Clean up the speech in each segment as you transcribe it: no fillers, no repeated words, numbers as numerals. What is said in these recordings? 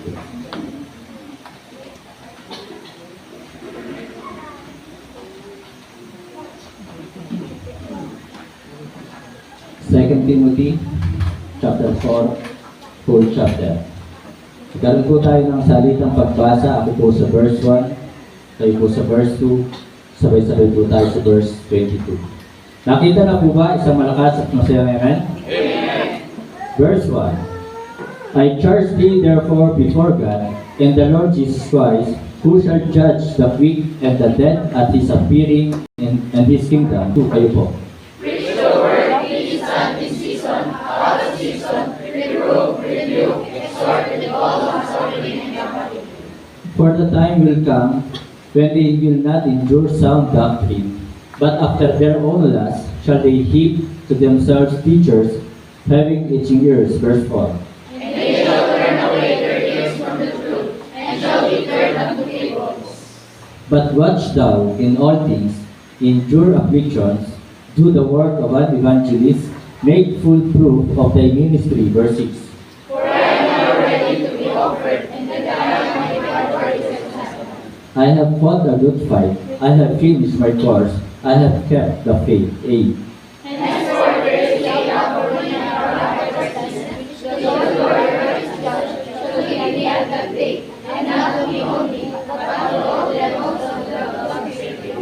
2 Timothy chapter 4, full chapter. Karoon po tayo ng salitang pagbasa. Ako po sa verse 1, kayo po sa verse 2, sabay-sabay po tayo sa verse 22. Nakita na po ba isang malakas at masayang amen? Amen! Verse 1. I charge thee therefore before God and the Lord Jesus Christ, who shall judge the quick and the dead at his appearing and his kingdom. Kayo po. Preach the word, teach and in season, out of season, reprove, rebuke, exhort with all longsuffering and compassion. For the time will come when they will not endure sound doctrine, but after their own lust shall they heap to themselves teachers, having itching ears. Verse 4. And they shall turn away their ears from the truth, and shall be turned unto fables. But watch thou in all things, endure afflictions, do the work of an evangelist, make full proof of thy ministry. Verse 6. For I am now ready to be offered, and the time of my reward is at hand. I have fought a good fight, I have finished my course, I have kept the faith. 8. And henceforth there is laid out for me an crown of righteousness, which the Lord righteous judge shall give me at that day, and not to me only, but unto all them also that love his Savior.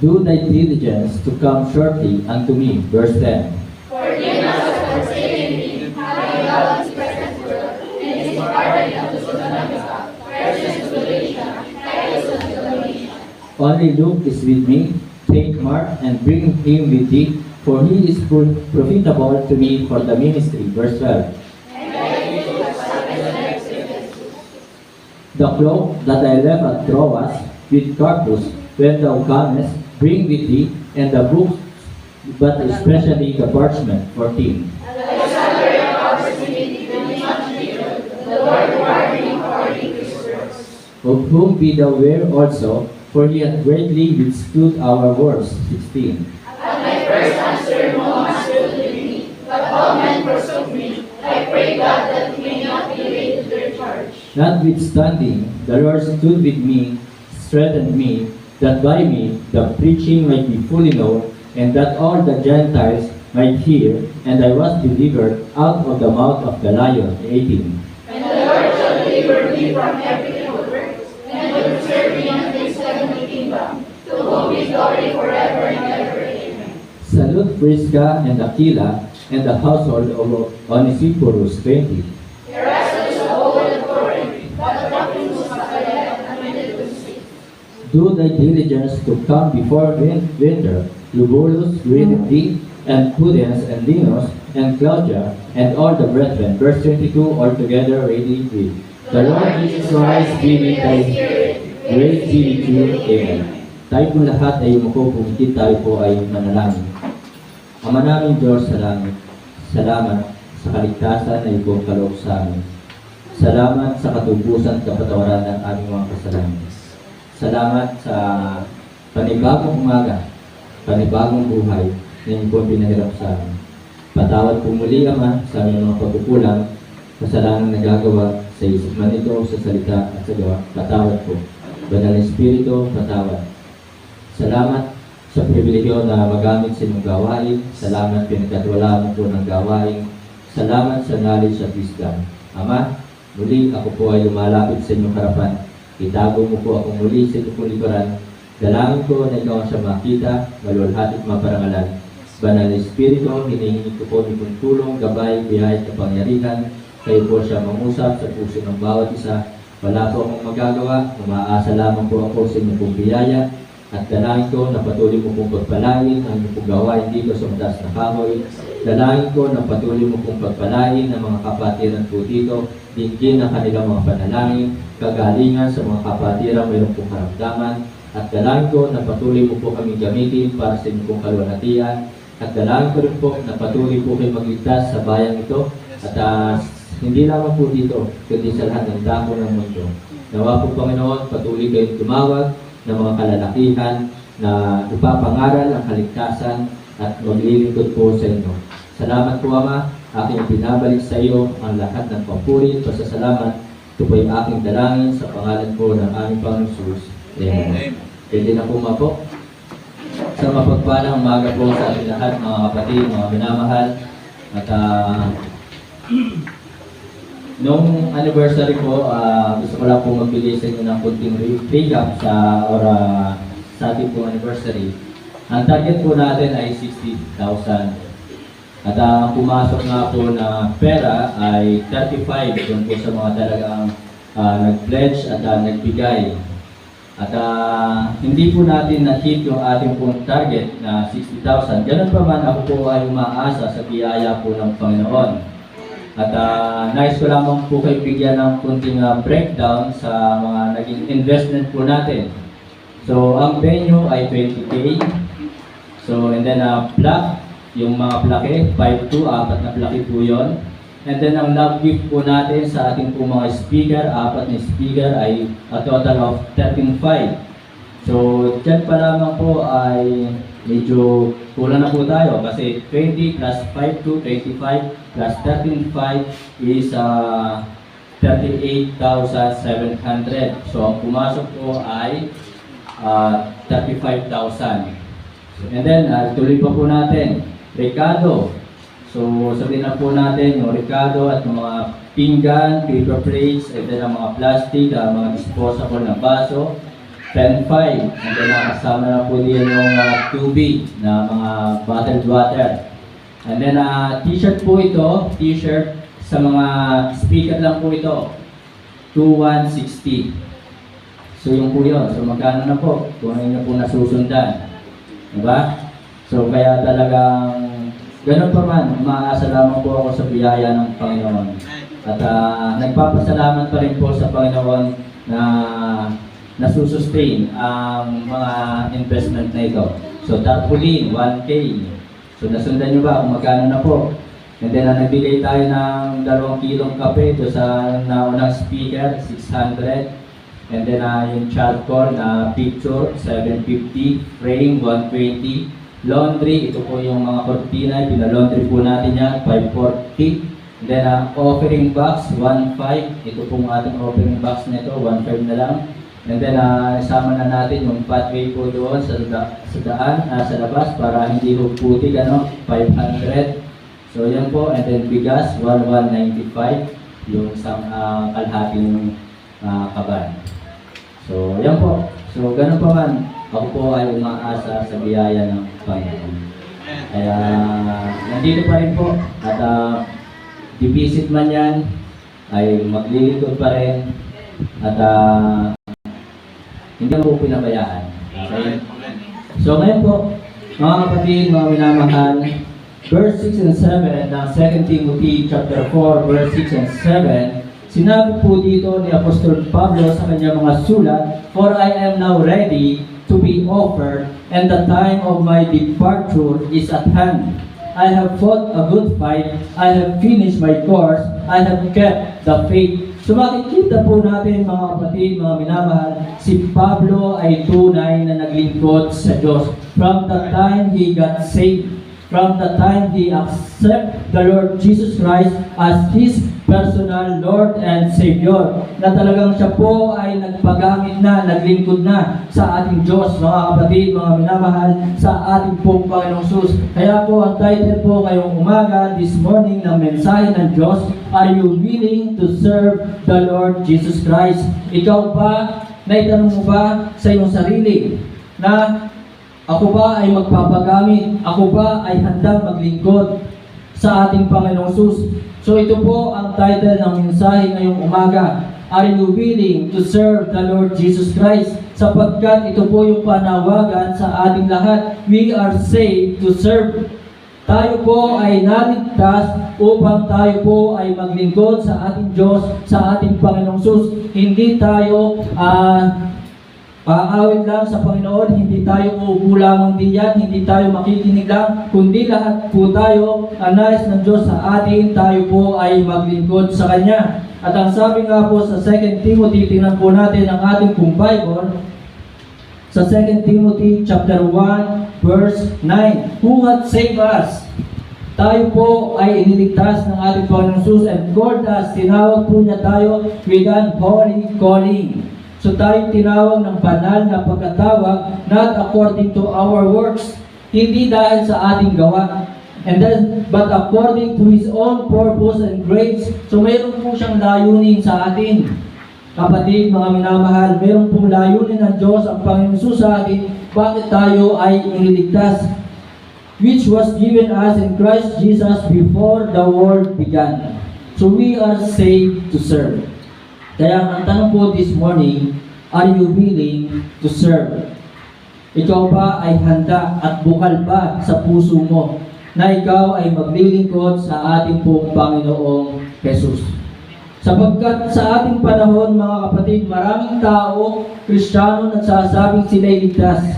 Do thy diligence to come shortly unto me. Verse 10. For he must have forsaken me, having loved his present world, and is departed unto Thessalonica, precious to Galatia, Titus unto Dalmatia. Only Luke is with me. Take Mark and bring him with thee, for he is profitable to me for the ministry. Verse 12. And I too have suffered the next witness. The cloak that I left at Troas with Carpus, when thou comest, bring with thee, and the books, but especially the parchment. 14. Alexander offers me the much needed, the Lord reward me according to his works. Of whom be thou aware also, for he hath greatly withstood our words. 16. At my first answer no one stood with me, but all men forsook me. I pray God that he may not be laid to their charge. Notwithstanding, the Lord stood with me, strengthened me, that by me the preaching might be fully known, and that all the Gentiles might hear, and I was delivered out of the mouth of the lion. 18. And the Lord shall deliver me from every evil work, and will preserve me unto his heavenly kingdom, to whom be glory forever and ever. Amen. Salute Prisca and Aquila, and the household of Onesiphorus. 20. Erastus of old and Corinth, but the doctrine was elect and minded to speak. Do thy diligence to come before winter, Eubulus greeted thee, and Pudens and Linus and Claudia, and all the brethren. Verse 22, altogether ready with. The Lord Jesus Christ be with thy spirit. Grace be with you. Amen. Tayo po lahat ay umupo, pumikit, tayo po ay manalangin. Ama namin Diyos sa langit, salamat sa kaligtasan na iyong kaloob sa amin. Salamat sa katubusan at kapatawaran ng aming mga kasalanan. Salamat sa panibagong umaga, panibagong buhay na iyong po pinahirap sa amin. Patawad po muli, Ama, sa aming mga pagkukulang, kasalanan na nagagawa sa isip man ito, sa salita at sa gawa. Patawad po. Banal na Espiritu, patawad. Salamat sa pribilegyo na magamit sa inyong gawain. Salamat pinagkatiwalaan mo po ng gawain. Salamat sa knowledge at wisdom. Ama, muli ako po ay lumalapit sa inyong harapan. Itago mo po ako muli sa inyong likuran. Dalangin ko na ikaw ang siya makita, malulhati at maparangalan. Banal na Espiritu, hinihingi ko po ni kong tulong, gabay, biyaya at kapangyarihan. Kayo po siya mangusap sa puso ng bawat isa. Wala po akong magagawa, umaasa lamang po ako sa inyong pong biyaya. At dalangin ko na patuloy mo pong pagpalain ang inyong pong gawain dito sa mataas na kahoy. Dalangin ko na patuloy mo pong pagpalain ang mga kapatiran po dito, dinggin ang kanilang mga panalangin, kagalingan sa mga kapatiran mayroong pong karamdaman. At dalangin ko na patuloy mo po kami gamitin para sa inyong pong kaluwalhatian. At dalangin ko rin po na patuloy po kayo magligtas sa bayang ito. At hindi lamang po dito, kundi sa lahat ng dako ng mundo. Nawa po Panginoon, patuloy kayong tumawag ng mga kalalakihan na ipapangaral ang kaligtasan at maglilingkod po sa inyo. Salamat po, Ama. Aking pinabalik sa iyo ang lahat ng papuri, pasasalamat Ito po yung aking dalangin sa pangalan po ng aming Panginoong Jesus. Amen. Pwede na po mapo. Sa mapagpalang umaga po sa ating lahat, mga kapatid, mga minamahal. At nung anniversary po, gusto ko lang po magbigay sa inyo ng kunting recap sa ating po anniversary. Ang target po natin ay 60,000. At ang pumasok nga po na pera ay 35 doon po sa mga talagang nag-pledge at nagbigay. At hindi po natin na-hit yung ating pong target na 60,000. Ganun pa man, ako po ay umaasa sa biyaya po ng Panginoon. At nais ko lamang po kayo bigyan ng kunting breakdown sa mga naging investment po natin. So, ang venue ay 20K. So, and then plaque, yung mga plaque, 5-2, 4 na plaque po yun. And then ang love gift po natin sa ating po mga speaker, 4 na speaker ay a total of 13.5. So, dyan pa lamang po ay medyo kulang na po tayo kasi 20 plus 5 to 25 plus 13.5 is 38,700. So, ang pumasok po ay 35,000. And then, tuloy pa po natin. Ricardo. So, sabihin na po natin yung Ricardo at yung mga pinggan, paper plates, and then ang mga plastic, mga disposable na baso, 10.5. And then nakasama na po din yung tubig na mga bottled water. And then t-shirt po ito, t-shirt sa mga speaker lang po ito, 2,160. So yung po yun. So magkano na po? Kung ano nyo po nasusundan. Diba? So kaya talagang ganun pa man, umaasa lamang po ako sa biyaya ng Panginoon. At nagpapasalamat pa rin po sa Panginoon na nasusustain ang mga investment na ito. So tarpaulin, 1K. So nasundan nyo ba kung magkano na po? And then nagbigay tayo ng 2 kilong kape ito sa naunang speaker, 600. And then yung charcoal na picture, 750. Frame, 120. Laundry, ito po yung mga kortina, pinalaundry po natin yan, 540. And then offering box, 1.5. Ito pong ating offering box nito, 1.5 na lang. And then isama na natin yung pathway po doon sa daan, sa labas para hindi ho putik, 500. So yan po, and then bigas, 1,195. Yung isang kalahating kaban. So yan po. So ganun pa man, ako po ay umaasa sa biyaya ng Panginoon. Kaya nandito pa rin po at i-visit man yan ay maglilingkod pa rin at hindi mo pinabayaan. Okay? So ngayon po, mga kapatid, mga minamahal, verse 6 and 7 ng 2 Timothy chapter 4, verse 6 and 7, sinabi po dito ni Apostol Pablo sa kanyang mga sulat, "For I am now ready to be offered, and the time of my departure is at hand. I have fought a good fight, I have finished my course, I have kept the faith." So makikita po natin mga kapatid, mga minamahal, si Pablo ay tunay na naglingkod sa Diyos. From the time he got saved, from the time he accepted the Lord Jesus Christ as his personal Lord and Savior, na talagang siya po ay nagpagamit na, naglingkod na sa ating Diyos, mga kapatid, mga minamahal, sa ating pong Panginoong Jesus. Kaya po ang title po ngayong umaga, this morning, ng mensahe ng Diyos, "Are you willing to serve the Lord Jesus Christ?" Ikaw ba, naitanong mo ba sa iyong sarili na ako ba ay magpapagamit? Ako ba ay handang maglingkod sa ating Panginoong Jesus? So ito po ang title ng mensahe ngayong umaga. Are you willing to serve the Lord Jesus Christ? Sapagkat ito po yung panawagan sa ating lahat. We are saved to serve. Tayo po ay naligtas upang tayo po ay maglingkod sa ating Diyos, sa ating Panginoong Jesus. Hindi tayo aawit lang sa Panginoon, hindi tayo uupo lamang din yan, hindi tayo makikinig lang, kundi lahat po tayo, ang nais ng Diyos sa atin, tayo po ay maglingkod sa Kanya. At ang sabi nga po sa 2 Timothy, tingnan po natin ang ating pong Bible, sa 2 Timothy chapter 1, verse 9, "Who hath saved us?" tayo po ay iniligtas ng ating Panginoong Jesus and called us, tinawag po niya tayo with an holy calling. So tayo tinawag ng banal na pagkatawag, not according to our works, hindi dahil sa ating gawa, but according to His own purpose and grace. So mayroon po siyang layunin sa atin. Kapatid, mga minamahal, mayroon pong layunin ng Diyos ang Panginoon Jesus sa atin, bakit tayo ay iniligtas, which was given us in Christ Jesus before the world began. So we are saved to serve. Kaya ang tanong po this morning, are you willing to serve? Ikaw ba ay handa at bukal ba sa puso mo na ikaw ay maglilingkod sa ating pong Panginoong Jesus? Sapagkat sa ating panahon, mga kapatid, maraming tao, Kristiyano, nagsasabing sila'y ligtas.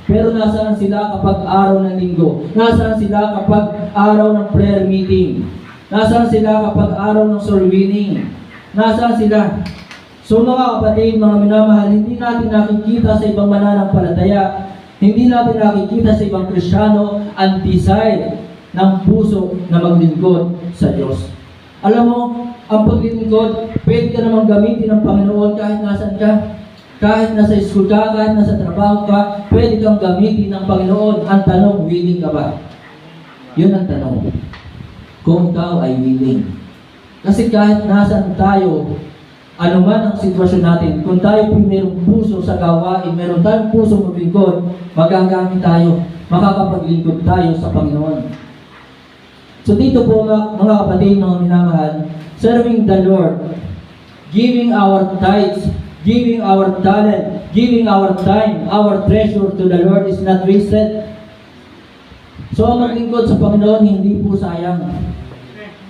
Pero nasaan sila kapag araw ng linggo? Nasaan sila kapag araw ng prayer meeting? Nasaan sila kapag araw ng soul winning? Nasaan sila? So mga kapatid, mga minamahal, hindi natin nakikita sa ibang mananampalataya, hindi natin nakikita sa ibang Kristiyano ang desire ng puso na maglingkod sa Diyos. Alam mo, ang paglilingkod, pwede ka namang gamitin ng Panginoon kahit nasan ka. Kahit nasa school ka, kahit nasa trabaho ka, pwede kang gamitin ng Panginoon. Ang tanong, willing ka ba? Yun ang tanong. Kung ikaw ay willing. Kasi kahit nasan tayo, anuman ang sitwasyon natin, kung tayo po mayroong puso sa gawain, mayroon tayong puso maglingkod, magagamit tayo, makakapaglingkod tayo sa Panginoon. So dito po mga kapatid, mga minamahal, serving the Lord, giving our tithes, giving our talent, giving our time, our treasure to the Lord is not wasted. So ang maglingkod sa Panginoon, hindi po sayang.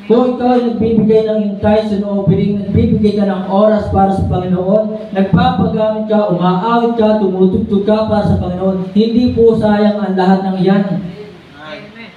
Kung ikaw ay nagbibigay ng tithes and offering, nagbibigay ka ng oras para sa Panginoon, nagpapagamit ka, umaawit ka, tumutugtog ka para sa Panginoon, hindi po sayang ang lahat ng iyan.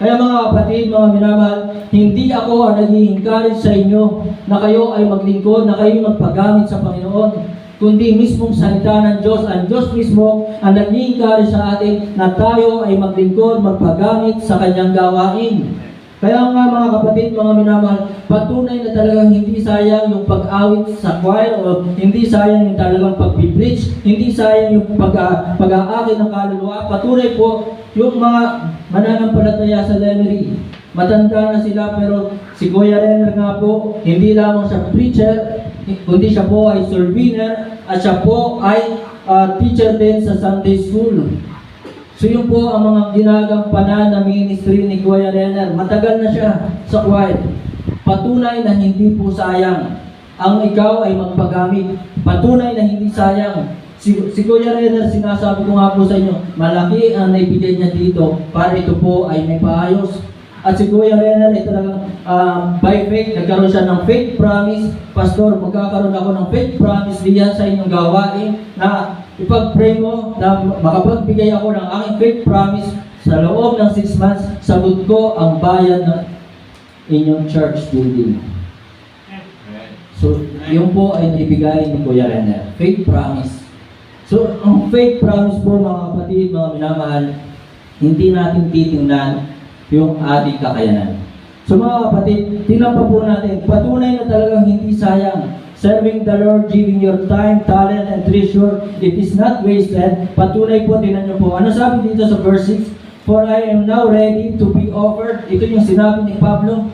Kaya mga kapatid, mga minamahal, hindi ako ang nag-i-encourage sa inyo na kayo ay maglingkod, na kayo magpagamit sa Panginoon, kundi mismong salita ng Diyos. Ang Diyos mismo ang nag-i-encourage sa atin na tayo ay maglingkod, magpagamit sa Kanyang gawain. Kaya nga mga kapatid, mga minamahal, patunay na talagang hindi sayang yung pag-awit sa choir o hindi sayang yung talagang pag-preach, hindi sayang yung pag-aakit ng kaluluwa. Patunay po yung mga mananampalataya sa Lemery. Matanda na sila pero si Kuya Renner nga po, hindi lamang siya preacher, kundi siya po ay soul winner at siya po ay teacher din sa Sunday School. So yun po ang mga ginagampanan na ministry ni Kuya Renner. Matagal na siya sa choir. Patunay na hindi po sayang ang ikaw ay magpagamit. Patunay na hindi sayang. Si Kuya Renner, sinasabi ko nga po sa inyo, malaki ang naibigay niya dito para ito po ay may paayos. At si Kuya Renner ay talagang by faith, nagkaroon siya ng faith promise. Pastor, magkakaroon ako ng faith promise diyan sa inyong gawain na ipag-pray mo na makapagbigay ako ng aking faith promise sa loob ng 6 months, sagot ko ang bayad ng inyong church building. So, yun po ay naibigay ni Kuya Renner. Faith promise. So, ang faith promise po mga kapatid, mga minamahal, hindi natin titingnan yung ating kakayanan. So mga kapatid, tingnan pa po natin, patunay na talagang hindi sayang. Serving the Lord, giving your time, talent, and treasure, it is not wasted. Patunay po, tingnan nyo po. Ano sabi dito sa verse 6? For I am now ready to be offered. Ito yung sinabi ni Pablo.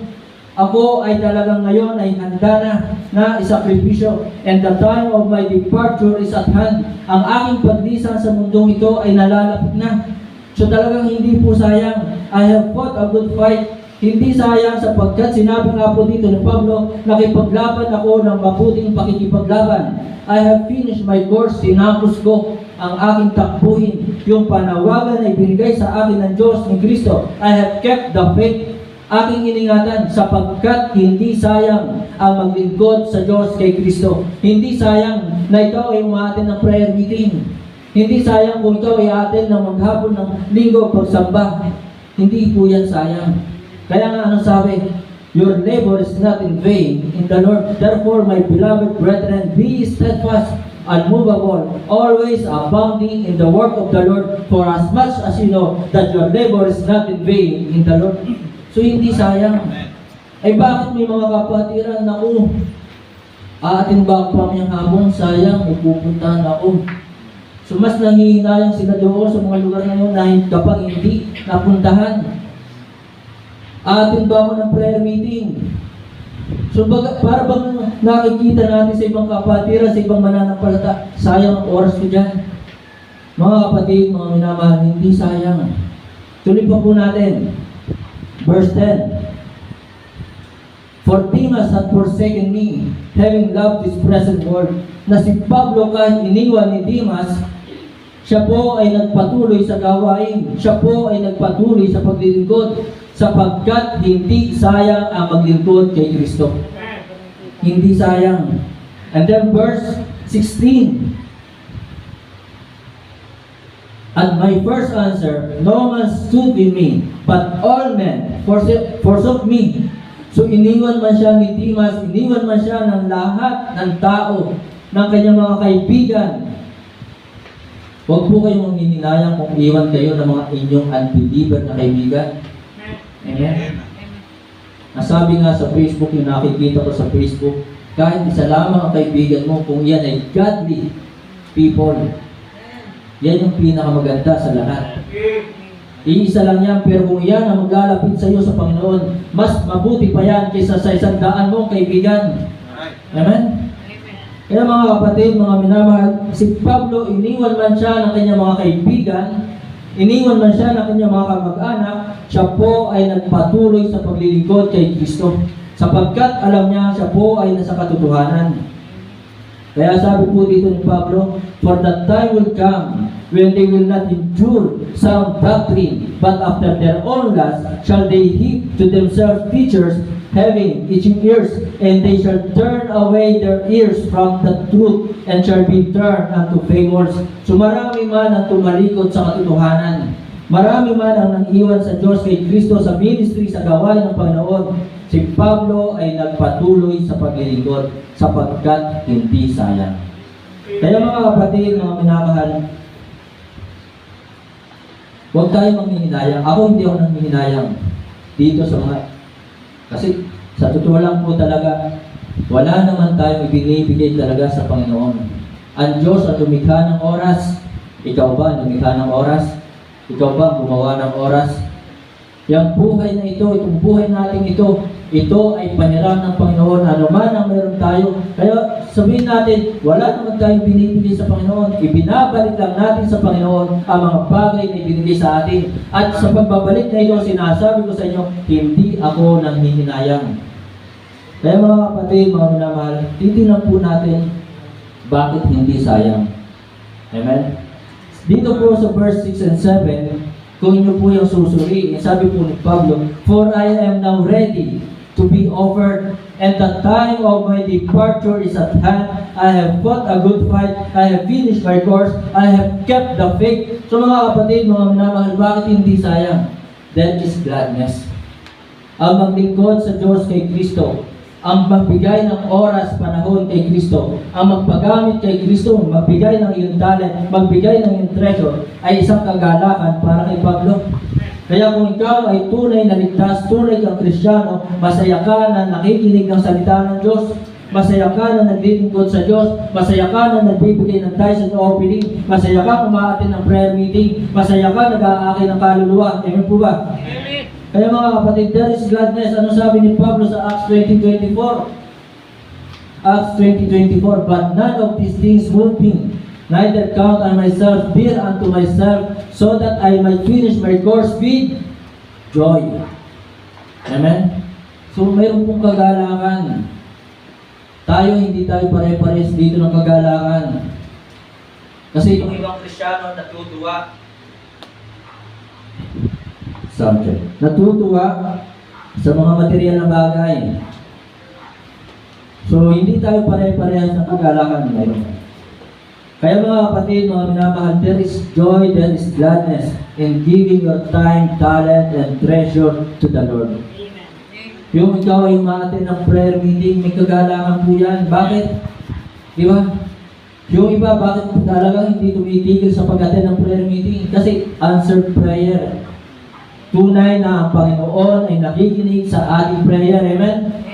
Ako ay talagang ngayon ay handa na isakripisyo. And the time of my departure is at hand. Ang aking paglisan sa mundong ito ay nalalapit na. So talagang hindi po sayang. I have fought a good fight. Hindi sayang sapagkat sinabi nga po dito ni Pablo, nakipaglaban ako ng mabuting pakikipaglaban. I have finished my course, tinapos ko ang aking takbuhin. Yung panawagan ay binigay sa akin ng Diyos ni Kristo. I have kept the faith. Aking iningatan sapagkat hindi sayang ang maglingkod sa Diyos kay Kristo. Hindi sayang na ikaw ay umaattend ng prayer meeting. Hindi sayang kung ikaw ay attend ng maghapon ng linggo pagsamba. Hindi po yan sayang. Kaya nga anong sabi? Your labor is not in vain in the Lord. Therefore, my beloved brethren, be steadfast, unmovable, always abounding in the work of the Lord, for as much as you know that your labor is not in vain in the Lord. So So hindi sayang. Ay bakit may mga kapatiran na aatin ba pa yung hapon, sayang, may pupuntahan ako. So mas nangihinayang sila doon sa mga lugar na yun na kapag hindi napuntahan. Aatin ba ako ng prayer meeting? So para bang nakikita natin sa ibang kapatiran, sa ibang mananampalataya, sayang ang oras ko dyan. Mga kapatid, mga minamahal, hindi sayang. Tuloy pa po natin. Verse 10. For Demas had forsaken me, having loved this present world. Na si Pablo kahit iniwan ni Demas, siya po ay nagpatuloy sa gawain. Siya po ay nagpatuloy sa paglilingkod. Sapagkat hindi sayang ang maglingkod kay Kristo. Hindi sayang. And then verse 16. And my first answer, no man stood with me, but all men forsook me. So iniwan man siya ni Demas, iniwan man siya ng lahat ng tao, ng kanyang mga kaibigan. Huwag po kayong manghihinayang kung iwan kayo ng mga inyong unbeliever na kaibigan. Amen? Nasabi nga sa Facebook, yung nakikita ko sa Facebook, kahit isa lamang ang kaibigan mo, kung yan ay godly people, yan yung pinakamaganda sa lahat. Iisa lang yan, pero kung yan ang maglalapit sa iyo sa Panginoon, mas mabuti pa yan kaysa sa 100 mong kaibigan. Amen? Kaya mga kapatid, mga minamahal, si Pablo, iniwan man siya ng kanyang mga kaibigan, iniwan man siya ng kanyang mga kamag-anak, siya po ay nagpatuloy sa paglilingkod kay Kristo. Sapagkat alam niya, siya po ay nasa katotohanan. Kaya sabi po dito ni Pablo, for that time will come when they will not endure sound doctrine, but after their own lust shall they heap to themselves teachers having itching ears, and they shall turn away their ears from the truth, and shall be turned unto fables. So marami man ang tumalikod sa katotohanan. Marami man ang nang-iwan sa Diyos kay Kristo sa ministry, sa gawain ng Panginoon. Si Pablo ay nagpatuloy sa paglilingkod sapagkat hindi sayang. Kaya mga kapatid, mga minamahal, huwag tayo manghihinayang. Ako hindi ako nanghihinayang dito sa mga... Kasi sa totoo lang po talaga, wala naman tayong ibinibigay talaga sa Panginoon. Ang Diyos ang lumikha ng oras. Ikaw ba ang lumikha ng oras? Ikaw ba ang gumawa ng oras? Yung buhay na ito, itong buhay natin ito ay paniram ng Panginoon. Ano man ang meron tayo. Kaya sabihin natin, wala naman tayong binibigay sa Panginoon. Ibinabalik lang natin sa Panginoon ang mga bagay na ibinigay sa atin. At sa pagbabalik na ito, sinasabi ko sa inyo, hindi ako nanghihinayang. Kaya mga kapatid, mga minamahal, titingnan po natin bakit hindi sayang. Amen? Dito po sa verse 6 and 7, kung inyo po yung susuriin, sabi po ni Pablo, for I am now ready to be offered, and the time of my departure is at hand. I have fought a good fight, I have finished my course, I have kept the faith. So mga kapatid, mga minamahal, bakit hindi sayang? That is gladness. Ang maglingkod sa Diyos kay Kristo, ang magbigay ng oras, panahon kay Kristo, ang magpagamit kay Kristo, magbigay ng iyong talent, magbigay ng iyong treasure, ay isang kagalakan para kay Pablo. Kaya kung ikaw ay tunay na ligtas, tunay kang Kristiyano, masaya ka na nakikinig ng salita ng Diyos, masaya ka na naglilingkod sa Diyos, masaya ka na nagbibigay ng tithes and offering, masaya ka kumaatin ng prayer meeting, masaya ka nag-aakay ng kaluluwa. Amen po ba? Kaya mga kapatid, there is gladness. Ano sabi ni Pablo sa Acts 20:24? Acts 20:24, but none of these things move me, neither count I myself dear unto myself, so that I might finish my course with joy. Amen? So mayroon pong kagalakan. Tayo, hindi tayo pare-pares dito ng kagalakan. Kasi yung ibang Kristiyano natutuwa. Subject. Natutuwa sa mga material na bagay. So, hindi tayo pare-parehas ng kagalakan ngayon. Kaya mga kapatid, mga minamahal, there is joy, there is gladness in giving your time, talent, and treasure to the Lord. Yung ikaw ay ma-attend ng prayer meeting, may kagalakan po yan. Bakit? Di ba? Yung iba, bakit talagang hindi tumitigil sa pag-attend ng prayer meeting? Kasi answered prayer. tunay na ang Panginoon ay nakikinig sa ating prayer. Amen?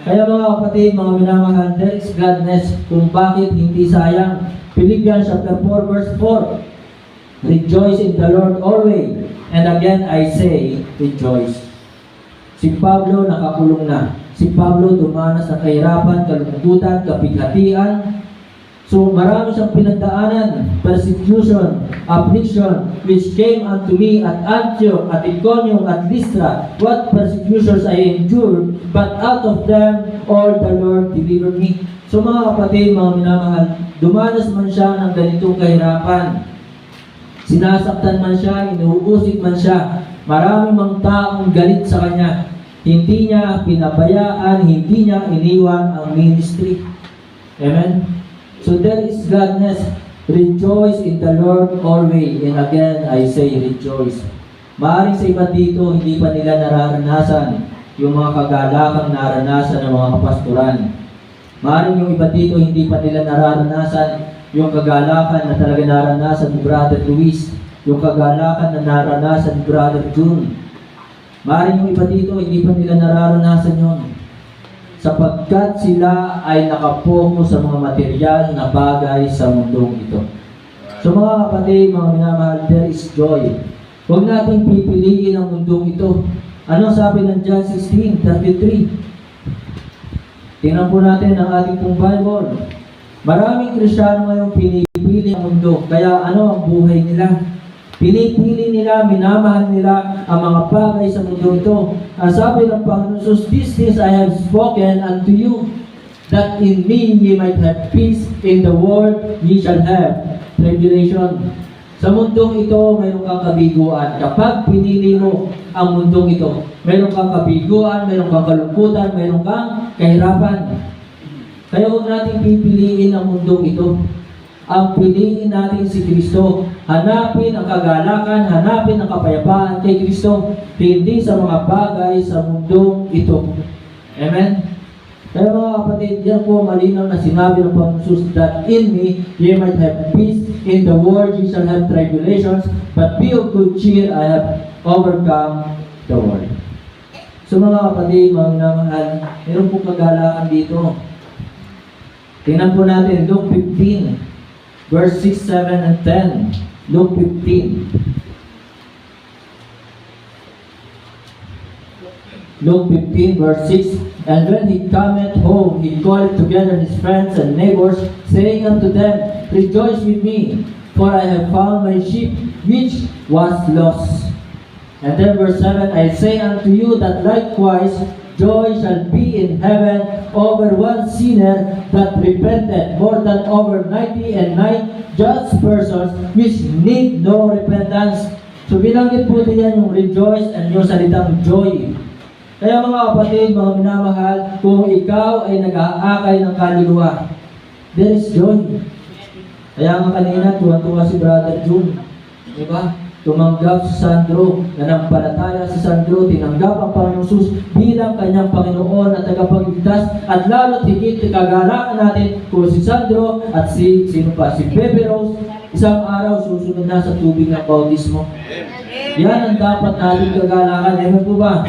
Kaya mga kapatid, mga minamahal, there is gladness kung bakit hindi sayang. Philippians chapter 4 verse 4. Rejoice in the Lord always. And again I say, rejoice. Si Pablo nakakulong na. Si Pablo dumanas ng kahirapan, kalungkutan, kapighatian. So marami siyang pinagdaanan, persecution, affliction, which came unto me at Antioch, at Iconium, at Lystra. What persecutions I endured, but out of them all the Lord delivered me. So mga kapatid, mga minamahal, dumanas man siya ng ganitong kahirapan. Sinasaktan man siya, inuusig man siya. Marami mang taong galit sa kanya. Hindi niya pinabayaan, hindi niya iniwan ang ministry. Amen? So there is gladness. Rejoice in the Lord always. And again, I say rejoice. Maaaring sa iba dito, hindi pa nila nararanasan yung mga kagalakang naranasan ng mga kapastoran. Maaaring yung iba dito, hindi pa nila nararanasan yung kagalakan na talaga naranasan ni Brother Luis. Yung kagalakan na naranasan ni Brother June. Maaaring yung iba dito, hindi pa nila nararanasan yun. Sapagkat sila ay nakapokus sa mga material na bagay sa mundong ito. So mga kapatid, mga minamahal, there is joy. Huwag nating pipiliin ang mundong ito. Ano sabi ng John 16:33? Tingnan po natin ang ating pong Bible. Maraming Kristiyano ngayong pinipili ang mundo. Kaya ano ang buhay nila? Pinipili nila, minamahal nila ang mga bagay sa mundo ito. Ang sabi ng Panginoon Jesus, "These things I have spoken unto you, that in me ye might have peace. In the world ye shall have tribulation." Sa mundong ito, mayroon kang kabiguan. Kapag pinili mo ang mundong ito, mayroon kang kabiguan, mayroon kang kalungkutan, mayroon kang kahirapan. Kaya huwag natin pipiliin ang mundong ito. Ang piliin natin si Kristo. Hanapin ang kagalakan, hanapin ang kapayapaan kay Kristo, hindi sa mga bagay sa mundong ito. Amen? Kaya mga kapatid, yan po malinaw na sinabi ng Panginoon Jesus, that in me ye might have peace. In the world ye shall have tribulations, but be of good cheer, I have overcome the world. So mga kapatid, mga minamahal, meron po kagalakan dito. Tingnan po natin, Luke 15. Verse 6, 7, and 10. Luke 15. Luke 15, verse 6. And when he cometh home, he called together his friends and neighbors, saying unto them, Rejoice with me, for I have found my sheep, which was lost. And then verse 7, I say unto you that likewise joy shall be in heaven over one sinner that repented, more than over 99 just persons which need no repentance. So binanggit po diyan yung rejoice and yung salitang joy. Kaya mga kapatid, mga minamahal, kung ikaw ay nag-aakay ng kaluluwa, there is joy. Kaya nga kanina, tuwa-tuwa si Brother June. Diba? Tumanggap si Sandro, nanampalataya si Sandro, tinanggap ang Panginoon Jesus bilang kanyang Panginoon at tagapagligtas, at lalo't higit kagalakan natin kung si Sandro at si Bebe Rose, isang araw susunod na sa tubig ng bautismo. Yan ang dapat natin kagalakan. Amen po ba?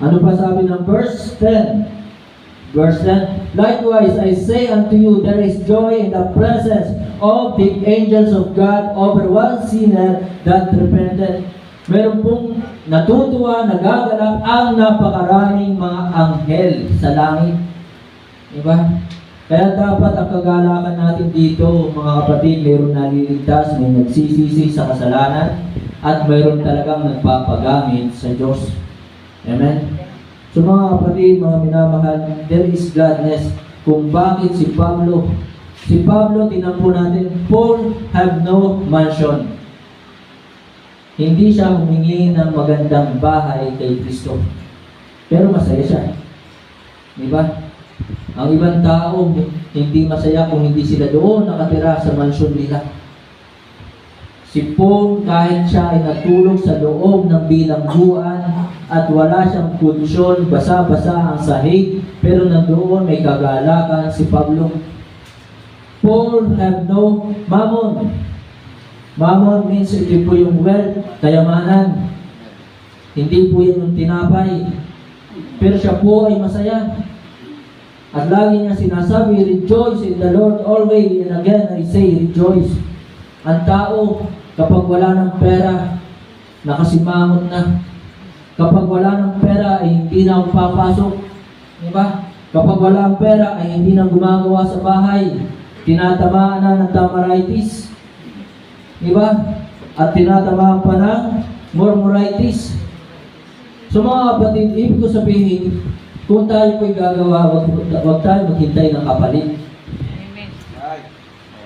Ano pa sabi ng verse 10? Verse 10, Likewise I say unto you, there is joy in the presence of the angels of God over one sinner that repented. Meron pong natutuwa, nagaganap ang napakaraming mga anghel sa langit. Diba? Kaya dapat ang kagalakan natin dito, mga kapatid, mayroon naliligtas, may nagsisisi sa kasalanan, at mayroon talagang nagpapagamit sa Diyos. Amen? So mga kapatid, mga minamahal, there is gladness kung bakit si Pablo, tinampo natin, Paul have no mansion. Hindi siya humingi ng magandang bahay kay Kristo. Pero masaya siya. Diba? Ang ibang tao, hindi masaya kung hindi sila doon nakatira sa mansyon nila. Si Paul, kahit siya ay natulog sa loob ng bilangguan at wala siyang kutsyon, basa-basa ang sahig, pero nandoon may kagalakan si Pablo. Paul have no mammon. Mammon means ito po yung wealth, kayamanan. Hindi po yan yung tinapay. Pero siya po ay masaya. At lagi niya sinasabi, rejoice in the Lord always. And again, I say, rejoice. Ang tao, kapag wala ng pera, nakasimangot na. Kapag wala ng pera, ay hindi na papasok. Diba? Kapag wala ng pera, ay hindi na gumagawa sa bahay. Tinatamaan na ng tamaritis. Diba? At tinatamaan pa ng murmuritis. So mga kapatid, ibig ko sabihin, kung tayo po'y gagawa, wag tayo maghintay ng kapalit.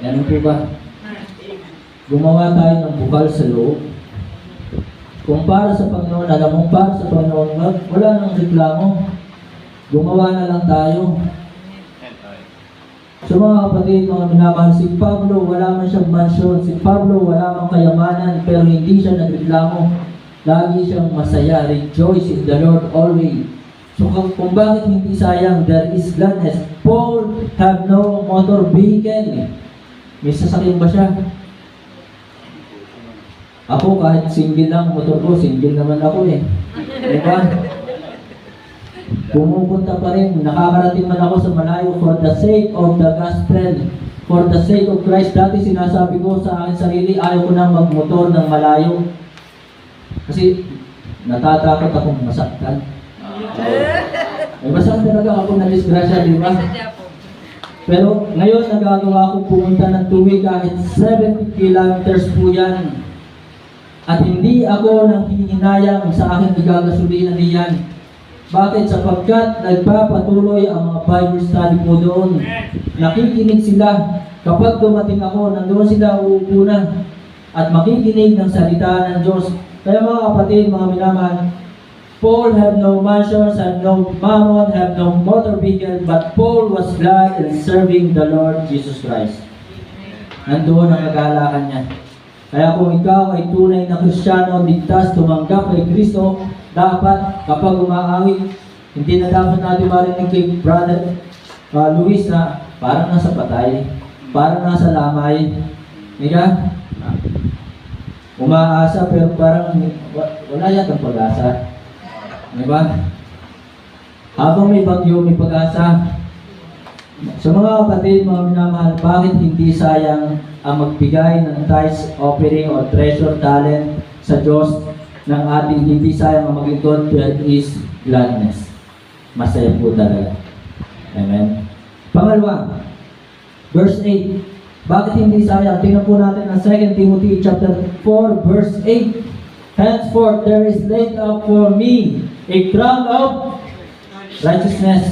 Ganun po ba? Gumawa tayo ng bukal sa loob. Kung para sa Panginoon, alam mong para sa Panginoon, wala nang reklamo. Gumawa na lang tayo. So mga kapatid, mga minamahal, si Pablo, wala man siyang mansyon. Si Pablo, wala man kayamanan, pero hindi siya nagreklamo. Lagi siyang masaya. Rejoice in the Lord always. So kung bakit hindi sayang, there is gladness. Paul have no motor vehicle. May sasakyan ba siya? Ako kahit single lang motor ko, single naman ako eh. Diba? Pumupunta pa rin, nakakarating man ako sa malayo for the sake of the gospel, for the sake of Christ. Dati sinasabi ko sa akin sarili, ayaw ko na magmotor ng malayo. Kasi natatakot akong masaktan. Ay masaktan talaga ako na disgrasya, di ba? Pero ngayon nagagawa ko pumunta ng tuwi kahit 70 kilometers po yan. At hindi ako nang hihinayang sa aking igagasolina niyan. Bakit? Sapagkat nagpapatuloy ang mga Bible study po doon. Nakikinig sila. Kapag dumating ako, nandoon sila uupo na. At makikinig ng salita ng Diyos. Kaya mga kapatid, mga minamahal, Paul have no mansions, have no mammon, have no motor vehicle, but Paul was glad in serving the Lord Jesus Christ. Nandoon ang kagalakan niya. Kaya kung ikaw ay tunay na Kristiyano, ligtas, tumanggap kay Kristo, dapat kapag umaawit, hindi na dapat natin marinig kay Brother Luis na parang nasa patay, parang nasa lamay. Diba? Umaasa pero parang wala yatang pag-asa. Diba? Habang may bagyo, may pag-asa. Sa mga kapatid, mga minamahal, bakit hindi sayang ang magbigay ng tithes, offering, or treasure, talent sa Diyos ng ating hindi sayang ang maglingkod? There is gladness. Masaya po talaga. Amen. Pangalawa, verse 8. Bakit hindi sayang? Tingnan po natin ang 2 Timothy chapter 4, verse 8. Henceforth there is laid up for me a crown of righteousness,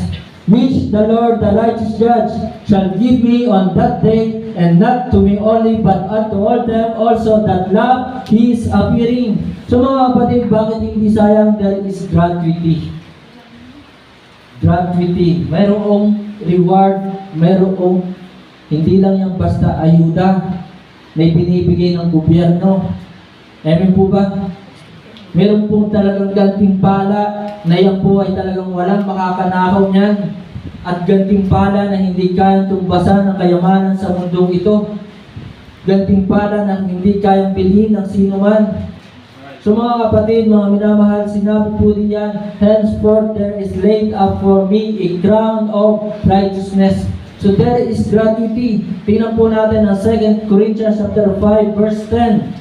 which the Lord, the righteous judge, shall give me on that day, and not to me only, but unto all them also that love His appearing. So mga kapatid, bakit hindi sayang? There is gratuity. Gratuity. Mayroong reward, mayroong hindi lang yung basta ayuda na ibinibigay ng gobyerno. Amen po ba? Meron pong talagang gantimpala na yan po ay talagang walang makakanakaw niyan. At gantimpala na hindi kayang tumbasan ng kayamanan sa mundong ito. Gantimpala na hindi kayang bilhin ng sino man. So mga kapatid, mga minamahal, sinabi po diyan, henceforth there is laid up for me a crown of righteousness. So there is gratuity. Tingnan po natin ang 2 Corinthians chapter 5 verse 10.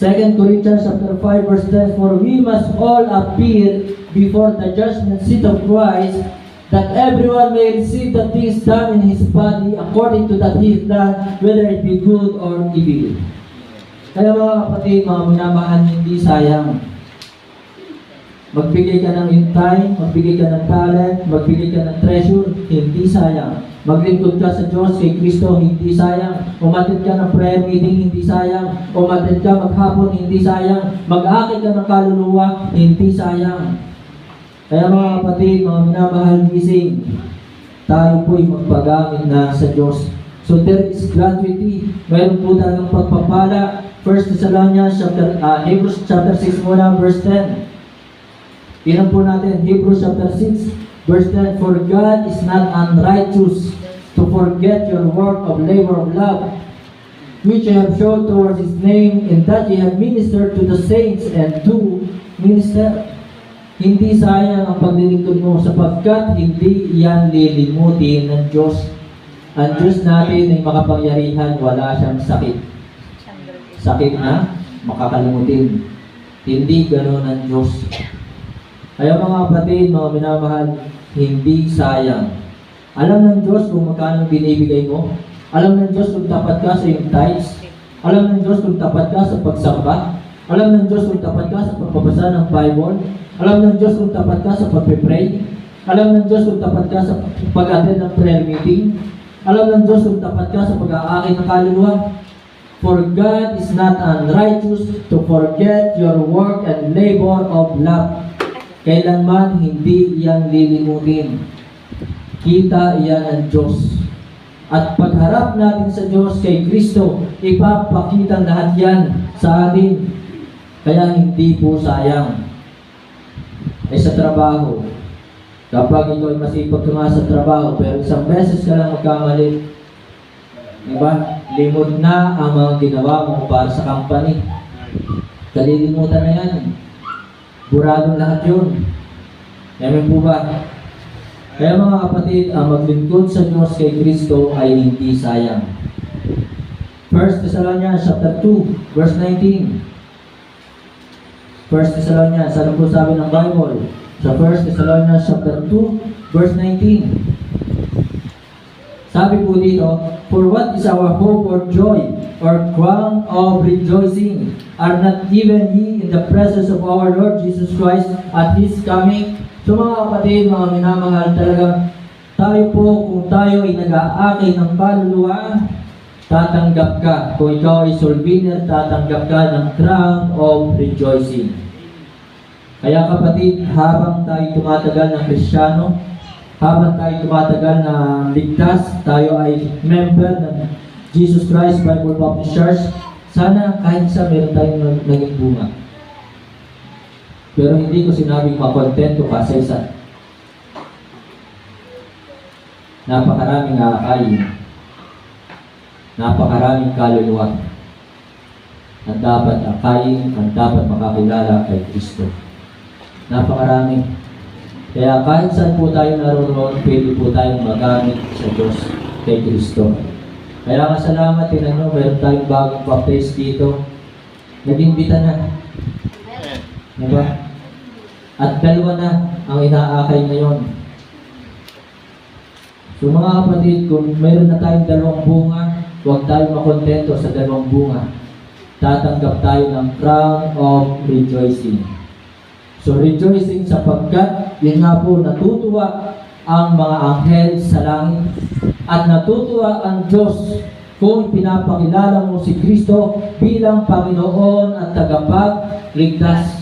2 Corinthians chapter 5 verse 10, for we must all appear before the judgment seat of Christ, that everyone may receive the things done in his body according to that he has done, whether it be good or evil. Kaya mga kapatid, mga minamahal, hindi sayang. Magbigay ka ng yung time, magbigay ka ng talent, magbigay ka ng treasure, hindi sayang. Maglingkod ka sa Diyos, kay Kristo, hindi sayang. Umatid ka ng prayer meeting, hindi sayang. Umatid ka maghapon, hindi sayang. Mag-akit ka ng kaluluwa, hindi sayang. Kaya mga kapatid, mga minamahal, gising, tayo po'y magpagamit na sa Diyos. So there is gratuity. Mayroon po talagang pagpapala. 1 Thessalonians, Hebrews chapter 6 muna, verse 10. Tingnan po natin, Hebrews chapter 6, verse 10, for God is not unrighteous to forget your work of labor of love, which you have shown towards His name, in that ye have ministered to the saints and to minister. Hindi sayang ang paglilingkod mo sapagkat hindi yan lilimutin ng Diyos. Ang Diyos natin ay makapangyarihan, wala siyang sakit. Sakit na makakalimutin. Hindi gano'n ang Diyos. Kaya mga kapatid, mga minamahal, hindi sayang. Alam ng Diyos kung magkano binibigay mo. Alam ng Diyos kung tapat ka sa iyong tithes. Alam ng Diyos kung tapat ka sa pagsamba. Alam ng Diyos kung tapat ka sa pagbabasa ng Bible. Alam ng Diyos kung tapat ka sa pagpe-pray. Alam ng Diyos kung tapat ka sa pag-attend ng prayer meeting. Alam ng Diyos kung tapat ka sa pag-aakit ng kaluluwa. For God is not unrighteous to forget your work and labor of love. Kailanman hindi yan lilimutin. Kita iyan ng Diyos. At pagharap natin sa Diyos kay Kristo, ipapakita lahat yan sa atin. Kaya hindi po sayang. Ay sa trabaho, kapag ikaw ay masipag ka nga sa trabaho, pero isang beses ka lang magkamali, diba? Limot na ang mga ginawa mo para sa company. Kalilimutan na yan. Buradong lahat yun. Amen po ba? Kaya mga kapatid, ang maglingkod sa Diyos kay Kristo ay hindi sayang. 1 Thessalonians chapter 2, verse 19. 1 Thessalonians, ano po sabi ng Bible? Sa 1 Thessalonians chapter 2, verse 19. Sabi po dito, for what is our hope or joy or crown of rejoicing? Are not even ye in the presence of our Lord Jesus Christ at His coming? So mga kapatid, mga minamahal, talaga tayo po, kung tayo ay nag-aakay ng kaluluwa, tatanggap ka. Kung ikaw ay soul winner, tatanggap ka ng crown of rejoicing. Kaya kapatid, habang tayo tumatagal ng Kristiyano, habang tayo tumatagal na ligtas, tayo ay member ng Jesus Christ Bible Baptist Church, sana kahit sa meron tayong naging bunga. Pero hindi ko sinabing makontento ka sa isa. Napakaraming aakayin. Napakaraming kaluluwa. Ang dapat akayin, ang dapat makakilala kay Kristo. Napakarami. Kaya kahit saan po tayo naroon, pwede po tayong magamit sa Diyos kay Kristo. Kaya kasalamat, tinan nyo, meron tayong bagong baptist dito. Nag-imbita na. Diba? At dalawa na ang inaakay ngayon. So mga kapatid, kung mayroon na tayong dalawang bunga, huwag tayong makontento sa dalawang bunga. Tatanggap tayo ng crown of rejoicing. So rejoicing sapagkat, yun nga po, natutuwa ang mga anghel sa langit at natutuwa ang Diyos kung pinapakilala mo si Kristo bilang Panginoon at tagapagligtas.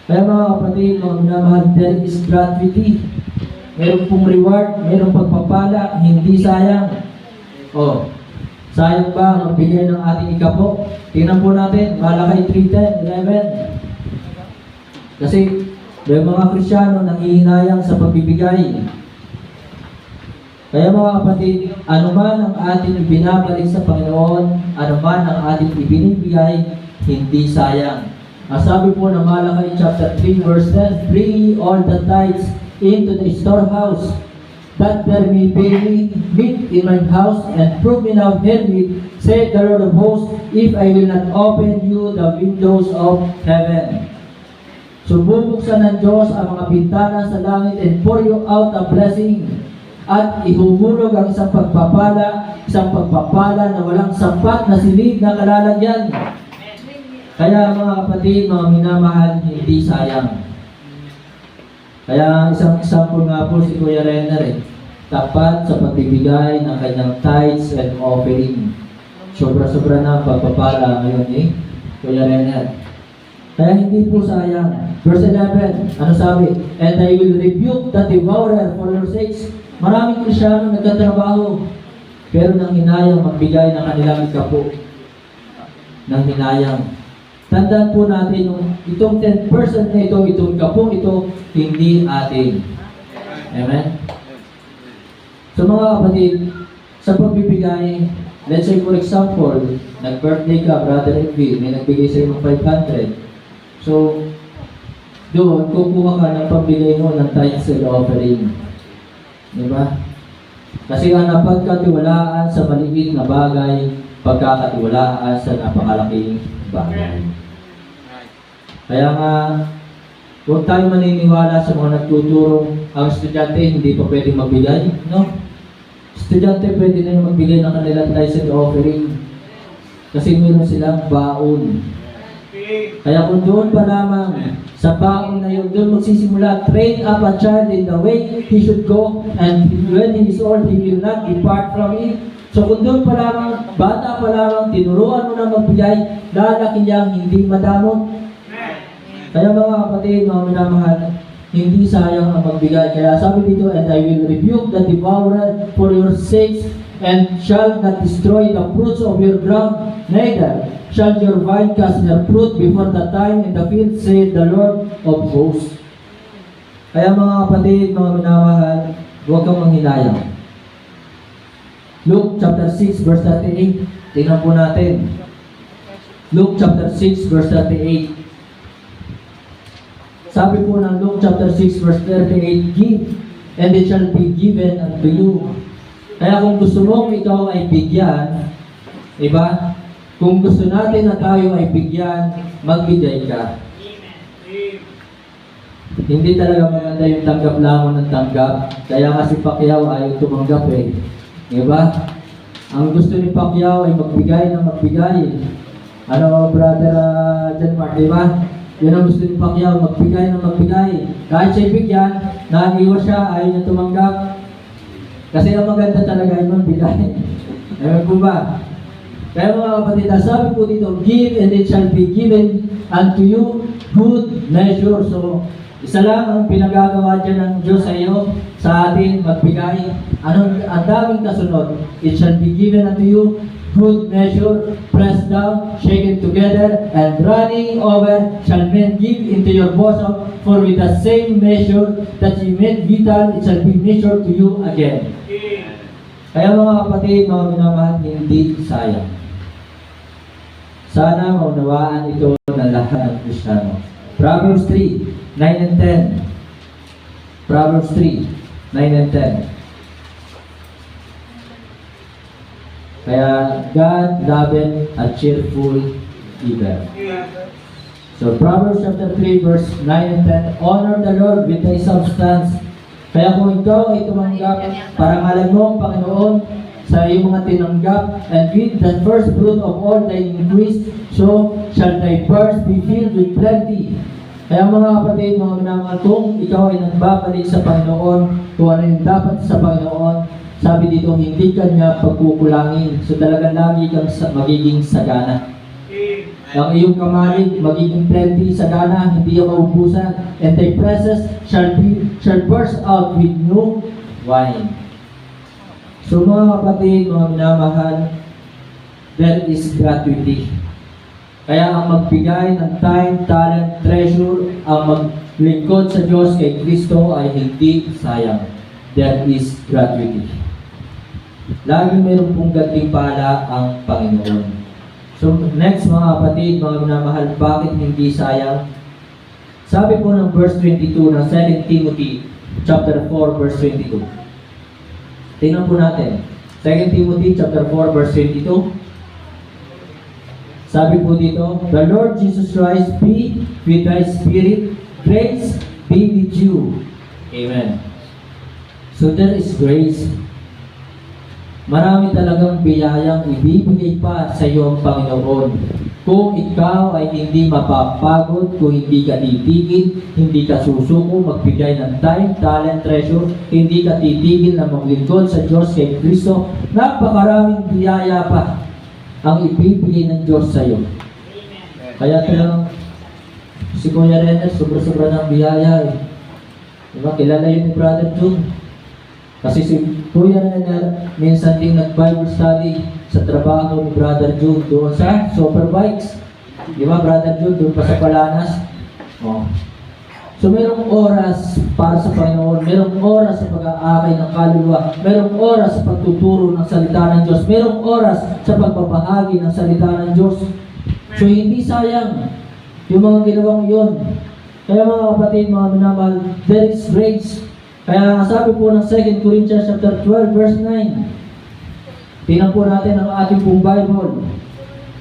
Kaya mga kapatid, mga minamahal, there is gratuity. Meron pong reward, meron pagpapala, hindi sayang. Sayang ba ang magbigay ng ating ikapo? Tingnan po natin, Malakay 3:10-11. Kasi may mga Kristiyano nanghihinayang sa pagbibigay. Kaya mga kapatid, anuman ang ating ibinabalik sa Panginoon, anuman ang ating ibinibigay, hindi sayang. Ang sabi po ng Malakay chapter 3 verse 10, bring ye all the tithes into the storehouse, that there may be meat in my house, and prove me now herewith, saith the Lord of hosts, if I will not open you the windows of heaven. So bubuksan ng Diyos ang mga bintana sa langit and pour you out a blessing, at ihumulog ang isang pagpapala na walang sapat na silid na kalalagyan. Kaya mga kapatid, mga minamahal, hindi sayang. Kaya isang example nga po si Kuya Renner, tapat sa pagbibigay ng kanyang tithes and offering. Sobra-sobra na ang pagpapala ngayon Kuya Renner. Kaya hindi po sayang. Verse 11, ano sabi? And I will rebuke the devourer for your sakes. Maraming Kristiyano nagtatrabaho, pero nang hinayang magbigay ng kanilang ikapo. Nang hinayang. Tandaan po natin, itong 10% na ito, itong kapong ito, hindi atin. Amen? So mga kapatid, sa pagbibigay, Let's say for example, nag-birthday ka, Brother Envy, may nagbigay sa'yo ng 500. So, doon, kukuha ka ng pambigay mo ng tithes and offering. Di ba? Kasi ang napagkatiwalaan sa maliit na bagay, pagkakatiwalaan sa napakalaking bagay. Kaya nga, huwag tayo maniniwala sa mga nagtuturong ang estudyante hindi pa pwede magbigay. No? Estudyante pwede na yung magbigay ng kanilang tithes and offering. Kasi meron silang baon. Kaya kung doon pa lamang sa baon na yun, doon magsisimula, train up a child in the way he should go, and when he is old, he will not depart from it. So kung doon pa lamang, bata pa lamang, tinuruan mo na magbigay, lalaki niyang hindi madamot. Kaya mga kapatid, mga minamahal, hindi sayang ang magbigay. Kaya sabi dito, and I will rebuke the devourer for your sakes, and shall not destroy the fruits of your ground, neither shall your vine cast her fruit before the time in the field, saith the Lord of hosts. Kaya mga kapatid, mga minamahal, huwag kang manghilayang. Luke chapter 6 verse 38. Tingnan po natin. Luke chapter 6 verse 38. Sabi po ng Luke chapter 6 verse 38, give, and it shall be given unto you. Kaya kung gusto mong ikaw ay bigyan, diba? Kung gusto natin na tayo ay bigyan, magbigay ka. Hindi talaga maganda yung tanggap lamang ng tanggap. Kaya kasi Pacquiao ayaw tumanggap eh. Diba? Ang gusto ni Pacquiao ay magbigay na magbigay. Ano, brother John Mark, diba? Yun ang gusto ni Pacquiao, magbigay na magbigay. Kahit siya bigyan, nag-iwas siya, ayaw niya tumanggap. Kasi ang maganda talaga ay magbigay. Ewan po ba? Kaya mga kapatid, sabi po dito, give and it shall be given unto you good measure. So, isa lang ang pinagagawa dyan ng Diyos sa iyo, sa atin, magbigay. Ang daming kasunod, it shall be given unto you good measure, pressed down, shaken together, and running over, shall men give into your bosom, for with the same measure that ye made vital, it shall be measured to you again. Kaya mga kapatid, mga minamahal, hindi sayang. Sana maunawaan ito ng lahat ng Kristiyano. Proverbs 3, 9 and 10. Proverbs 3, 9 and 10. Kaya God loveth a cheerful giver. So Proverbs chapter 3 verse 9 and 10, honor the Lord with thy substance. Kaya kung ikaw ay tumanggap, parangalan mo ang Panginoon sa iyong mga tinanggap, and with the first fruit of all thy increase, so shall thy purse be filled with plenty. Kaya mga kapatid, mga minamahal, kung ikaw ay nagbabalik sa Panginoon, kung ano yung dapat sa Panginoon, sabi dito, hindi ka niya pagkukulangin. So talagang lagi kang magiging sagana. Ang iyong kamalig, magiging plenty, sagana, hindi yung maubusan. And thy presses shall burst out with new wine. So mga kapatid, mga minamahal, there is gratuity. Kaya ang magbigay ng time, talent, treasure, ang maglingkod sa Diyos kay Kristo ay hindi sayang. There is gratuity. Lagi meron pong gantimpala ang Panginoon. So next mga kapatid, mga minamahal, bakit hindi sayang? Sabi po ng verse 22 ng 2 Timothy chapter 4 verse 22. Tingnan po natin. 2 Timothy chapter 4 verse 22. Sabi po dito, the Lord Jesus Christ be with thy spirit, grace be with you. Amen. So there is grace. Marami talagang biyayang ibibigay pa sa iyo ang Panginoon. Kung ikaw ay hindi mapapagod, kung hindi ka titigil, hindi ka susuko, magbigay ng time, talent, treasure, hindi ka titigil na maglingkod sa Diyos kay Kristo, napakaraming biyaya pa ang ibibigay ng Diyos sa iyo. Kaya talagang si Kuya Renner, sobra-sobra ng biyaya eh. Diba? Kilala yun ni Brother June. Kasi si Kuya Renner, minsan din nag-Bible study sa trabaho ni Brother June doon sa Superbikes. Di ba, Brother June, doon pa sa Palanas? Oh. So merong oras para sa Panginoon, merong oras sa pag-aakay ng kaluluwa, merong oras sa pagtuturo ng salita ng Diyos, merong oras sa pagbabahagi ng salita ng Diyos. So hindi sayang yung mga ginawang yun. Kaya mga kapatid, mga minamahal, there is grace. Kaya sabi po ng 2 Corinthians chapter 12 verse 9, tingnan po natin ang ating pong Bible.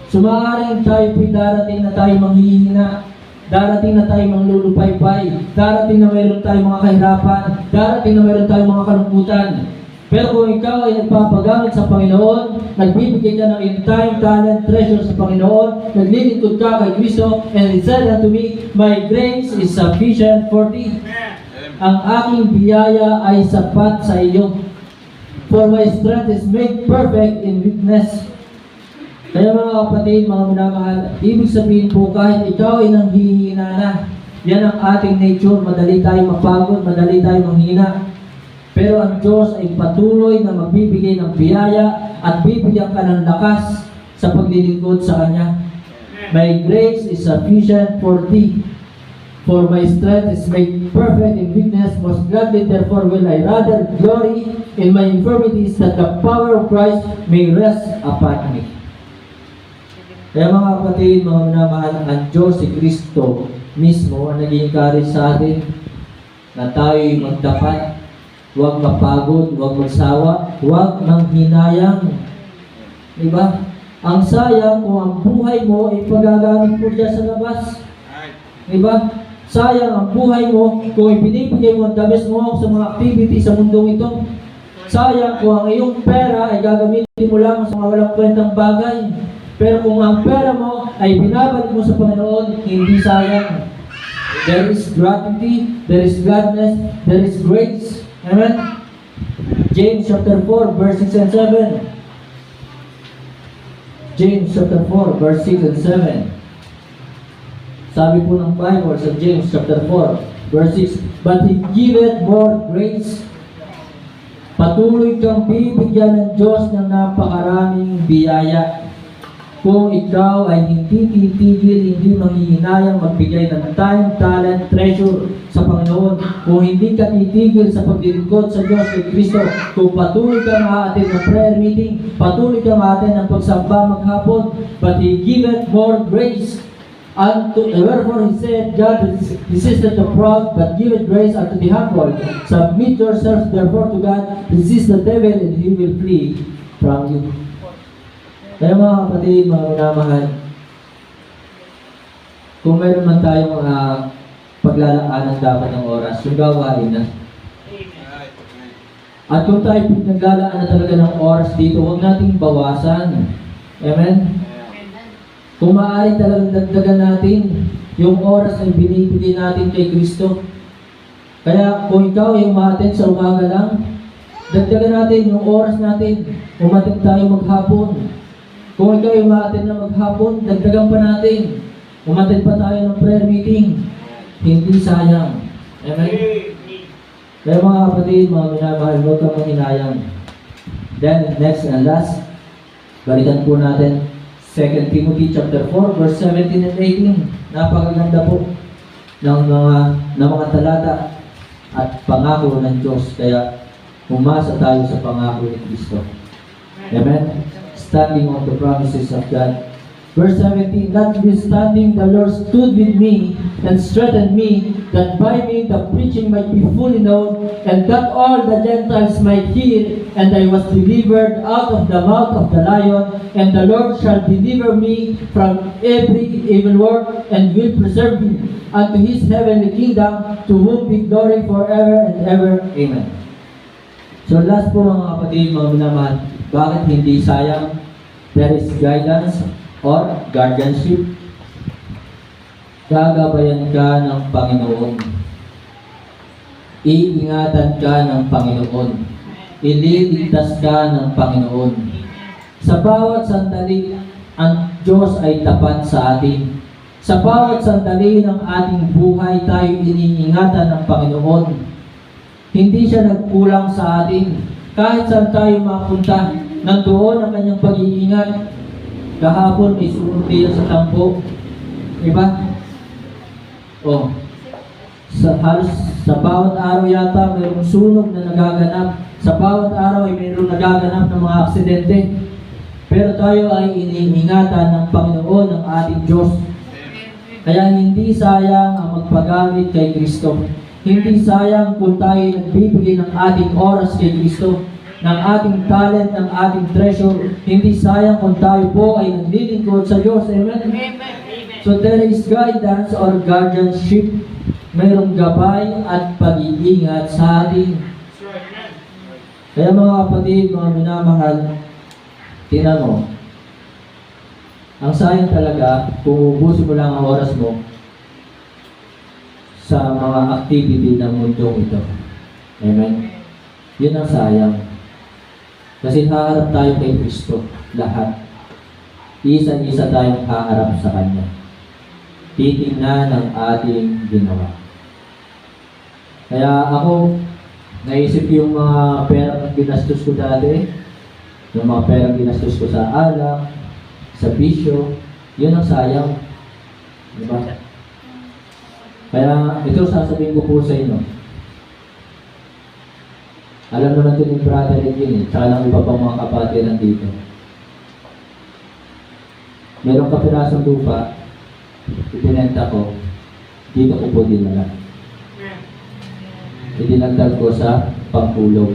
So maaaring tayo po'y darating na tayo manghihina, darating na tayo manglulupay-pay, darating na mayroon tayong mga kahirapan, darating na mayroon tayong mga kalungkutan. Pero kung ikaw ay nagpapagamit sa Panginoon, nagbibigay ka ng in-time, talent, treasure sa Panginoon, naglilingkod ka kay Kristo, and He said unto me, my grace is sufficient for thee. Ang aking biyaya ay sapat sa iyo. For my strength is made perfect in weakness. Kaya mga kapatid, mga minamahal, ibig sabihin po kahit ikaw ay nanghihina na, yan ang ating nature, madali tayong mapagod, madali tayong manghina. Pero ang Diyos ay patuloy na magbibigay ng biyaya at bibigyan ka ng lakas sa paglilingkod sa Kanya. My grace is sufficient for thee, for my strength is made perfect in weakness. Most gladly therefore will I rather glory in my infirmities, that the power of Christ may rest upon me. Kaya mga kapatid, mga minamahal, ang Diyos si Kristo mismo ang nag-encourage sa atin na tayo'y magtapat, huwag mapagod, huwag magsawa, huwag manghinayang. Diba? Ang sayang kung ang buhay mo ay pagagamit mo dyan sa labas. Diba? Sayang ang buhay mo kung ibinibigay mo ang dabis mo sa mga activity sa mundong ito. Sayang kung ang iyong pera ay gagamitin mo lang sa mga walang kwentang bagay. Pero kung ang pera mo ay binabalik mo sa Panginoon, hindi sayang. There is gratitude, there is gladness, there is grace. Amen? James chapter 4, verse 6 and 7. James chapter 4, verse 6 and 7. Sabi po ng Bible sa James chapter 4, verse 6, but He giveth more grace. Patuloy kang bibigyan ng Diyos ng napakaraming biyaya. Kung ikaw ay hindi titigil, hindi manghihinayang magbigay ng time, talent, treasure sa Panginoon, kung hindi ka titigil sa paglilingkod sa Diyos kay Kristo, kung patuloy ka ma-attend ng prayer meeting, patuloy ka ma-attend ng pagsamba maghapon, but He giveth more grace. Wherefore He said, God resisteth the proud, but giveth grace unto the humble. Submit yourselves therefore to God, resist the devil, and he will flee from you. Kaya mga kapatid, mga minamahal, kung meron man tayong paglalaanan dapat ng oras, yung gawain na. At kung tayo naglalaan na talaga ng oras dito, huwag nating bawasan. Amen? Kung maaari talagang dagdagan natin yung oras na binibigay natin kay Kristo. Kaya kung ikaw yung ma-attend sa umaga lang, dagdagan natin yung oras natin. Umattend tayo maghapon. Kung ikaw yung ma-attend na maghapon, dagdagan pa natin. Umattend pa tayo ng prayer meeting. Hindi sayang. Amen? Kaya mga kapatid, mga minamahal, huwag kang manghinayang. Then, next and last, balikan po natin 2 Timothy chapter 4, verse 17 and 18. Napakaganda po ng mga talata at pangako ng Diyos. Kaya, umasa tayo sa pangako ni Kristo. Amen? Standing on the promises of God. Verse 17, notwithstanding the Lord stood with me and strengthened me, that by me the preaching might be fully known, and that all the Gentiles might hear, and I was delivered out of the mouth of the lion, and the Lord shall deliver me from every evil work, and will preserve me unto His heavenly kingdom, to whom be glory forever and ever. Amen. So last po mga kapatid, mga minamahal, bakit hindi sayang? There is guidance or guardianship. Gagabayan ka ng Panginoon. Iingatan ka ng Panginoon. Ililigtas ka ng Panginoon. Sa bawat sandali, ang Diyos ay tapat sa atin. Sa bawat sandali ng ating buhay, tayo iniingatan ng Panginoon. Hindi siya nagkulang sa atin. Kahit saan tayo mapunta, nandoon ang kanyang pag-iingat. Kahapon may sumunod sa tampo. Diba? Oh. Halos sa bawat araw yata mayroong sunog na nagaganap. Sa bawat araw ay mayroong nagaganap ng mga aksidente. Pero tayo ay iniingatan ng Panginoon ng ating Diyos. Kaya hindi sayang ang magpagamit kay Kristo. Hindi sayang kung tayo nagbibigay ng ating oras kay Kristo, ng ating talent, ng ating treasure. Hindi sayang kung tayo po ay naglilingkod sa Diyos. Amen? So there is guidance or guardianship. Mayroong gabay at pag-iingat sa atin. Kaya mga kapatid, mga minamahal, tingnan mo, ang sayang talaga kung ubusin mo lang ang oras mo sa mga activity ng mundong ito. Amen? Yun ang sayang. Kasi haharap tayo kay Kristo, lahat. Isa-isa tayong haharap sa Kanya. Titingnan ang ating ginawa. Kaya ako, naisip yung mga perang ginastos ko dati, yung mga perang ginastos ko sa alak, sa bisyo, yun ang sayang. Diba? Kaya ito sasabihin ko po sa inyo. Alam naman ito ni Brother Edwin, tsaka lang iba pang mga kapatid nandito. Merong kapirasong lupa, ipinenta ko, dito ko po dinala. Idinagdag ko sa pangkulog.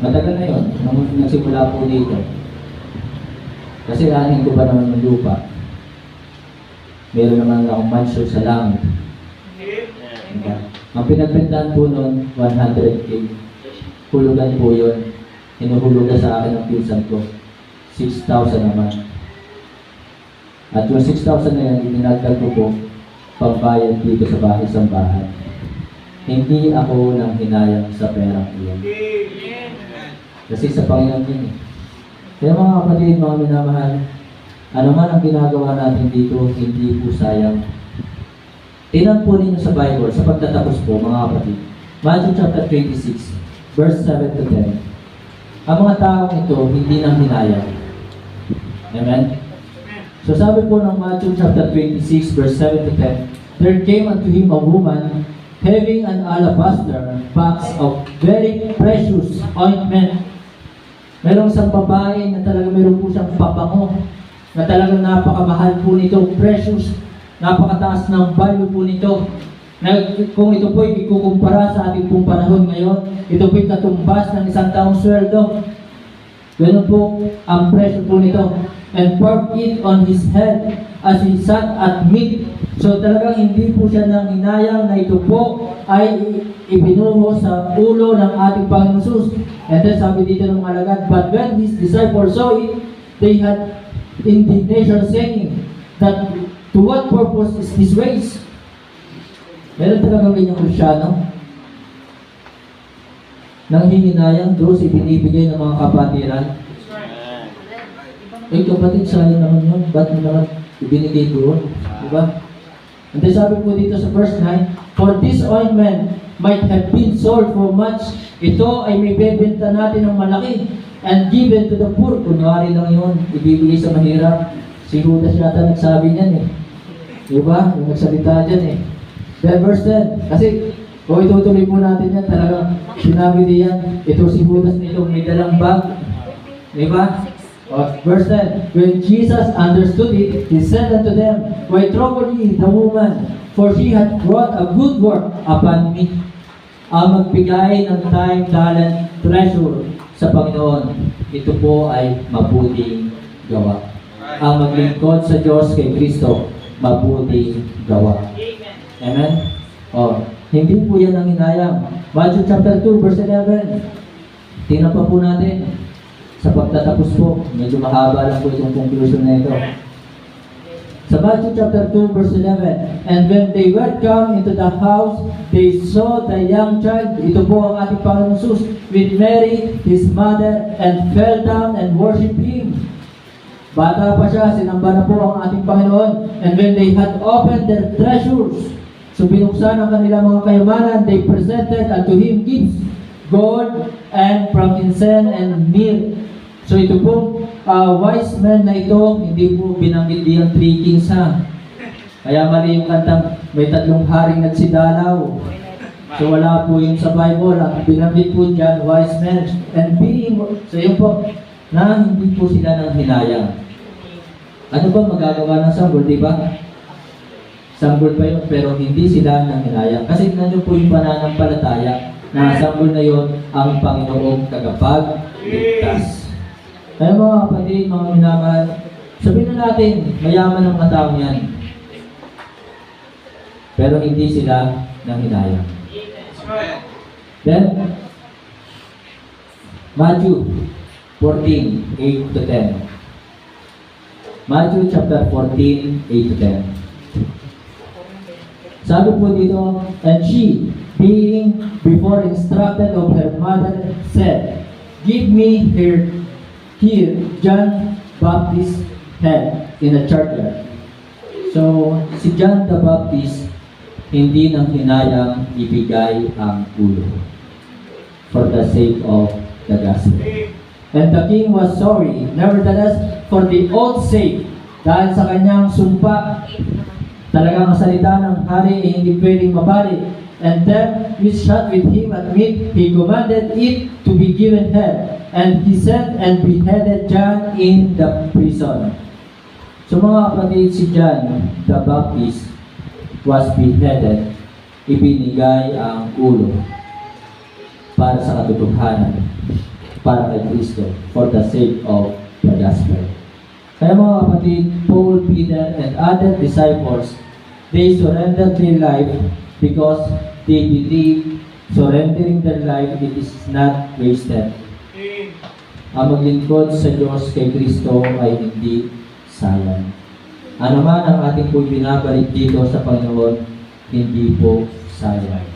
Matagal na yun, nung nagsimula po dito. Kasi anin ko pa naman ng lupa. Meron naman akong mansion sa langit. Diba? Ang pinagbentahan po nun, 100K. Hulugan po yun. Hinuhulugan sa akin ng pinsan ko. 6,000 naman. At yung 6,000 na yan, ininagdag ko po pambayad dito sa bahay sa bahay. Hindi ako nang hinayang sa perang iyon. Kasi sa Panginoon yun eh. Kaya mga kapatid, mga minamahal, ano man ang ginagawa natin dito, hindi po sayang. Tingnan po ninyo sa Bible, sa pagtatapos po, mga kapatid. Matthew chapter 26, verse 7 to 10. Ang mga taong ito, hindi nang hinayang. Amen? So sabi po ng Matthew chapter 26, verse 7 to 10, there came unto him a woman having an alabaster box of very precious ointment. Merong isang babae na talaga meron po siyang pabango na talagang napakamahal po nito, precious, napakataas ng value po nito. Na kung ito po ikukumpara sa ating pong panahon ngayon, ito po katumbas ng isang taong sweldo. Ganun po ang presyo po nito. And poured it on his head as he sat at meat. So talagang hindi po siya nang hinayang na ito po ay ibinuho sa ulo ng ating Panginoon Jesus. And then sabi dito ng alagad, but when his disciples saw it, they had indignation saying that to what purpose is this waste? Meron talagang ganyang Kristyano nang hihinayang doon ibinibigay ng mga kapatiran. Eh kapatid, sayang naman yun. Ba't mo naman ibinigay doon? Diba? And then sabi po dito sa verse 9, for this ointment might have been sold for much. Ito ay may bebenta natin ng malaki and given to the poor. Kunwari lang yun, ibibigay sa mahirap. Si Judas yata nagsabi niyan eh. Diba? Yung nagsalita dyan eh. Then verse 10, kasi kung itutuloy po natin yan, talagang sinabi diyan, ito si Judas nito, may dalang bag. Diba? Verse 10, when Jesus understood it, he said unto them, why trouble ye the woman? For she had brought a good work upon me. Ang magbigay ng time, talent, treasure sa Panginoon, ito po ay mabuting gawa. Ang maglingkod sa Diyos kay Kristo, mabuting gawa. Amen? Hindi po yan ang hinayang. Matthew chapter 2, verse 11. Tingnan pa po natin. Sa pagtatapos po, medyo mahaba lang po itong conclusion na ito. Sa Matthew chapter 2, verse 11, and when they were come into the house, they saw the young child, ito po ang ating Panginoon Jesus, with Mary, his mother, and fell down and worshiped him. Bata pa siya, sinamba na po ang ating Panginoon. And when they had opened their treasures, so binuksan ang kanilang mga kayamanan, they presented unto him gifts, gold, and frankincense, and myrrh. So ito po, wise men na ito, hindi po binanggit diyan 3 kings ha. Kaya mali yung kantang may 3 haring nagsidalaw. So wala po yun sa Bible. Ang binanggit po dyan, wise men and being. So yun po, na hindi po sila nang hinayang. Ano ba magagawa ng sanggol, di ba? Sanggol pa yun, pero hindi sila nang hinayang. Kasi nandiyo po yung pananampalataya na sanggol na yun ang Panginoong tagapagligtas. Kaya mga kapatid, mga minamahal, sabihin na natin, mayaman ang katao yan. Pero hindi sila nang hinayang. Then, Matthew 14, 8 to 10. Matthew chapter 14, 8 to 10. Sabi po dito, and she, being before instructed of her mother, said, give me here John Baptist's head in a charger. So, si John the Baptist, hindi nang hinayang ibigay ang ulo for the sake of the gospel. And the king was sorry, nevertheless, for the oath's sake, dahil sa kanyang sumpa, talagang ang salita ng hari ay hindi pwedeng mabalik. And them which sat with him at meat, he commanded it to be given her. And he sent and beheaded John in the prison. So mga kapatid, si John the Baptist was beheaded, ibinigay ang ulo para sa katotohanan, para kay Kristo, for the sake of the gospel. Kaya mga kapatid, Paul, Peter, and other disciples, they surrendered their life because they believe surrendering their life, it is not wasted. Ang maglingkod sa Diyos kay Kristo ay hindi sayang. Ano man ang ating po binabalik dito sa Panginoon, hindi po sayang.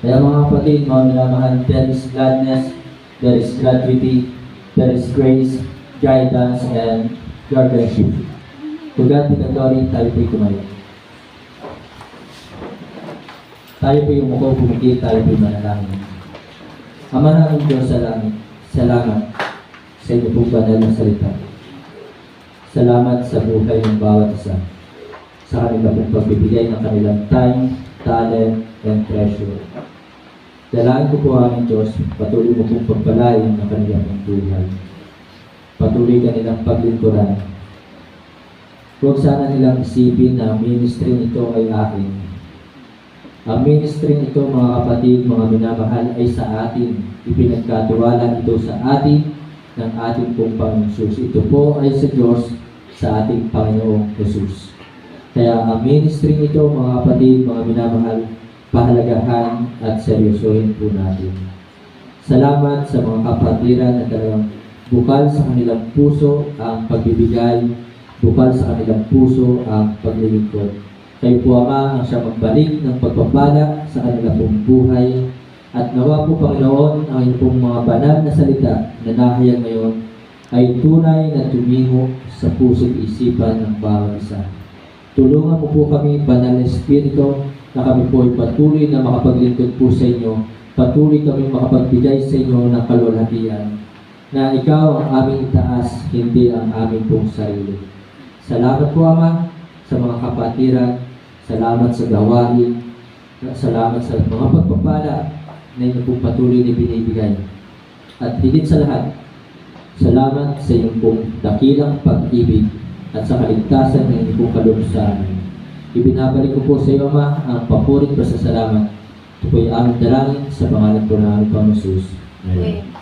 Kaya mga kapatid, mga minamahal, there is gladness, there is gratuity, there is grace, guidance, and guardianship. To God be the glory, tayo po'y tumayo. Tayo po'y umuko, pumigil, tayo po'y manalangin. Ama namin Diyos sa langit, salamat sa inyo pong banal na salita. Salamat sa buhay ng bawat isa, sa kanila pong pagbibigay ng kanilang time, talent, and treasure. Dalangin ko po aming Diyos, patuloy mo pong pagpalain ng kanilang buhay. Patuloy kanilang paglingkuran. Huwag sana nilang isipin na ang ministry nito ay akin. Ang ministry nito, mga kapatid, mga minamahal, ay sa atin. Ipinagkatiwala ito sa atin ng ating pong Panginoon Jesus. Ito po ay sa Diyos, sa ating Panginoong Jesus. Kaya ang ministry nito, mga kapatid, mga minamahal, pahalagahan at seryosohin po natin. Salamat sa mga kapatiran na talagang bukal sa kanilang puso ang pagbibigay, bukal sa kanilang puso ang paglilingkod. Kayo po, Ama, ang siya magbalik ng pagpapala sa kanilang pong buhay. At nawa po, Panginoon, ang inyong pong mga banal na salita na nahayag ngayon ay tunay na tumingo sa puso't isipan ng bawat isa. Tulungan mo po kami, Banal na Espiritu, na kami po ay patuloy na makapaglingkod po sa inyo, patuloy kami makapagbigay sa inyo ng kalwalhatian, na ikaw ang aming itaas, hindi ang aming pong sarili. Salamat po, Ama, sa mga kapatiran, salamat sa gawain, salamat sa mga pagpapala na inyo pong patuloy na binibigay. At higit sa lahat, salamat sa inyong pong dakilang pag-ibig at sa kaligtasan ng inyong pong kaloob sa amin. Ibinabalik ko po sa iyo, Ama, ang papurit pasasalamat. Ito po ay aming dalangin sa pangalan po ng aming Panginoon Jesus. Amen.